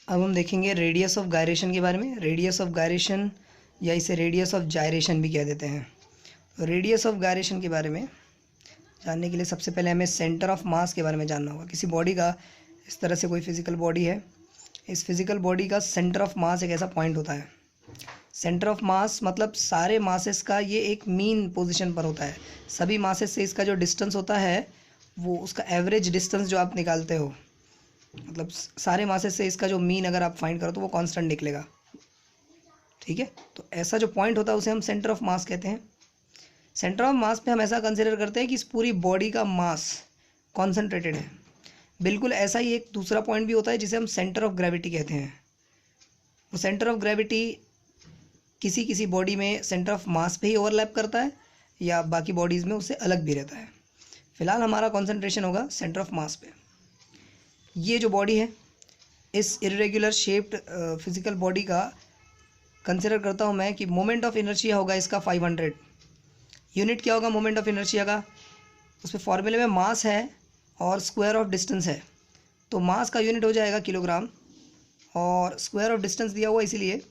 अब हम देखेंगे रेडियस ऑफ गायरेशन के बारे में। रेडियस ऑफ गायरेशन या इसे रेडियस ऑफ जायरेशन भी कह देते हैं। तो रेडियस ऑफ गायरेशन के बारे में जानने के लिए सबसे पहले हमें सेंटर ऑफ मास के बारे में जानना होगा। किसी बॉडी का, इस तरह से कोई फिजिकल बॉडी है, इस फिजिकल बॉडी का सेंटर ऑफ मास एक ऐसा पॉइंट होता है। सेंटर ऑफ मास मतलब सारे मासेस का ये एक मीन पोजीशन पर होता है। सभी मासेस से इसका जो डिस्टेंस होता है वो उसका एवरेज डिस्टेंस जो आप निकालते हो, मतलब सारे मासेस से इसका जो मीन अगर आप फाइंड करो तो वो कांस्टेंट निकलेगा। ठीक है, तो ऐसा जो पॉइंट होता है उसे हम सेंटर ऑफ मास कहते हैं। सेंटर ऑफ मास पे हम ऐसा कंसिडर करते हैं कि इस पूरी बॉडी का मास कॉन्सेंट्रेटेड है। बिल्कुल ऐसा ही एक दूसरा पॉइंट भी होता है जिसे हम सेंटर ऑफ ग्रेविटी कहते हैं। वो सेंटर ऑफ ग्रेविटी किसी किसी बॉडी में सेंटर ऑफ मास पे ही ओवरलैप करता है या बाकी बॉडीज़ में उससे अलग भी रहता है। फिलहाल हमारा कॉन्सेंट्रेशन होगा सेंटर ऑफ मास पे। ये जो बॉडी है, इस इर्रेगुलर शेप्ड फिजिकल बॉडी का कंसिडर करता हूँ मैं कि मोमेंट ऑफ इनर्शिया होगा इसका 500। यूनिट क्या होगा मोमेंट ऑफ इनर्शिया का? उस पर फॉर्मूले में मास है और स्क्वायर ऑफ डिस्टेंस है, तो मास का यूनिट हो जाएगा किलोग्राम और स्क्वायर ऑफ डिस्टेंस दिया हुआ इसीलिए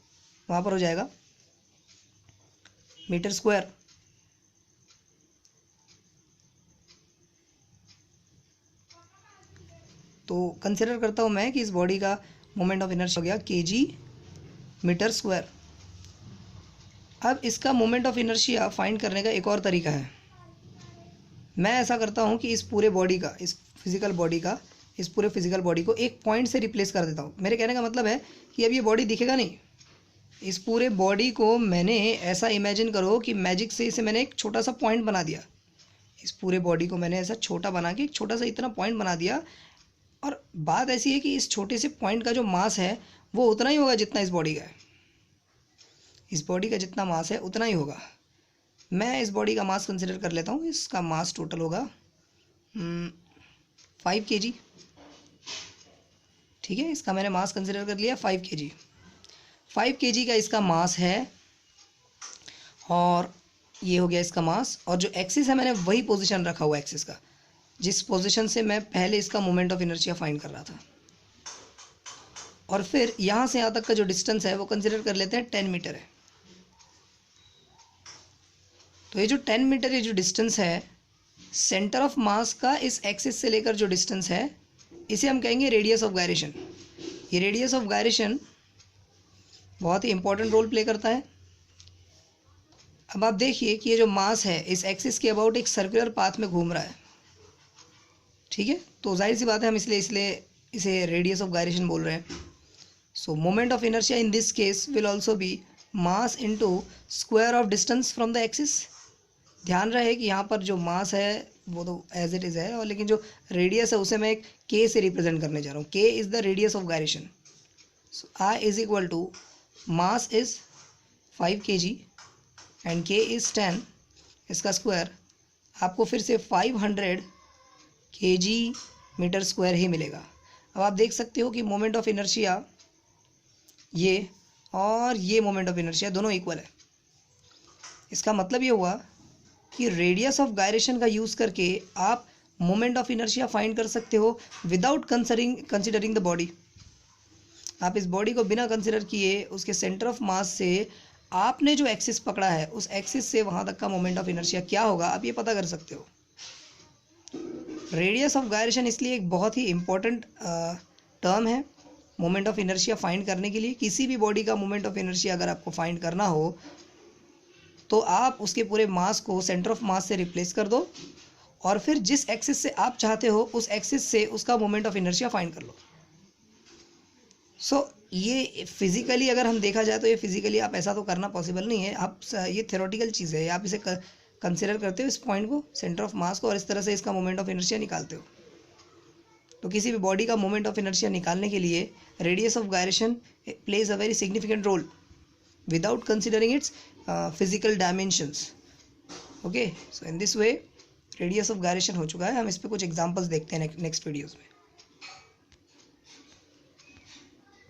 वहाँ पर हो जाएगा मीटर स्क्वायर। तो कंसिडर करता हूँ मैं कि इस बॉडी का मोमेंट ऑफ इनर्शिया हो गया केजी मीटर स्क्वायर। अब इसका मोमेंट ऑफ इनर्शिया फाइंड करने का एक और तरीका है। मैं ऐसा करता हूँ कि इस पूरे बॉडी का, इस फिजिकल बॉडी का, इस पूरे फिजिकल बॉडी को एक पॉइंट से रिप्लेस कर देता हूँ। मेरे कहने का मतलब है कि अब ये बॉडी दिखेगा नहीं। इस पूरे बॉडी को मैंने ऐसा इमेजिन करो कि मैजिक से इसे मैंने एक छोटा सा पॉइंट बना दिया। इस पूरे बॉडी को मैंने ऐसा छोटा बना के एक छोटा सा इतना पॉइंट बना दिया, और बात ऐसी है कि इस छोटे से पॉइंट का जो मास है वो उतना ही होगा जितना इस बॉडी का है। इस बॉडी का जितना मास है उतना ही होगा। मैं इस बॉडी का मास कंसिडर कर लेता हूँ। इसका मास टोटल होगा 5 kg। ठीक है, इसका मैंने मास कंसिडर कर लिया 5 kg। 5 kg का इसका मास है और ये हो गया इसका मास। और जो एक्सिस है मैंने वही पोजीशन रखा हुआ एक्सिस का, जिस पोजीशन से मैं पहले इसका मोमेंट ऑफ इनर्शिया फाइंड कर रहा था। और फिर यहाँ से यहाँ तक का जो डिस्टेंस है वो कंसिडर कर लेते हैं 10 मीटर है। तो ये जो 10 मीटर ये जो डिस्टेंस है सेंटर ऑफ मास का, इस एक्सिस से लेकर जो डिस्टेंस है इसे हम कहेंगे रेडियस ऑफ गायरेशन। ये रेडियस ऑफ गायरेशन बहुत ही इंपॉर्टेंट रोल प्ले करता है। अब आप देखिए कि ये जो मास है इस एक्सिस के अबाउट एक सर्कुलर पाथ में घूम रहा है। ठीक है, तो जाहिर सी बात है हम इसलिए इसे रेडियस ऑफ गायरेशन बोल रहे हैं। सो moment of inertia in this case will also be mass into square of distance from the axis. ध्यान रहे कि यहाँ पर जो मास है वो तो एज इट इज़ है, और लेकिन जो रेडियस है उसे मैं एक के से रिप्रेजेंट करने जा रहा हूँ। K is the radius of gyration. So I is equal to mass is 5 kg and K is 10, इसका स्क्वायर आपको फिर से 500 kg मीटर स्क्वायर ही मिलेगा। अब आप देख सकते हो कि मोमेंट ऑफ इनर्शिया ये और ये मोमेंट ऑफ इनर्शिया दोनों इक्वल है। इसका मतलब ये हुआ कि रेडियस ऑफ गायरेशन का यूज़ करके आप मोमेंट ऑफ इनर्शिया फाइंड कर सकते हो विदाउट कंसिडरिंग द बॉडी। आप इस बॉडी को बिना कंसिडर किए उसके सेंटर ऑफ मास से आपने जो एक्सिस पकड़ा है उस एक्सिस से वहाँ तक का मोमेंट ऑफ इनर्शिया क्या होगा आप ये पता कर सकते हो। रेडियस ऑफ गायरेशन इसलिए एक बहुत ही इम्पोर्टेंट टर्म है मोमेंट ऑफ इनर्शिया फाइंड करने के लिए। किसी भी बॉडी का मोमेंट ऑफ इनर्शिया अगर आपको फाइंड करना हो तो आप उसके पूरे मास को सेंटर ऑफ मास से रिप्लेस कर दो और फिर जिस एक्सिस से आप चाहते हो उस एक्सिस से उसका मोमेंट ऑफ इनर्शिया फाइंड कर लो। सो ये फिजिकली अगर हम देखा जाए तो ये फिजिकली आप ऐसा तो करना पॉसिबल नहीं है। आप ये थ्योरेटिकल चीज़ है, आप इसे कंसिडर करते हो इस पॉइंट को, सेंटर ऑफ मास को, और इस तरह से इसका मोमेंट ऑफ इनर्शिया निकालते हो। तो किसी भी बॉडी का मोमेंट ऑफ इनर्शिया निकालने के लिए radius of gyration plays a very significant role without considering its physical dimensions. Okay, so in this way radius of gyration हो चुका है। हम इस पर कुछ एग्जांपल्स देखते हैं नेक्स्ट वीडियोज़ में।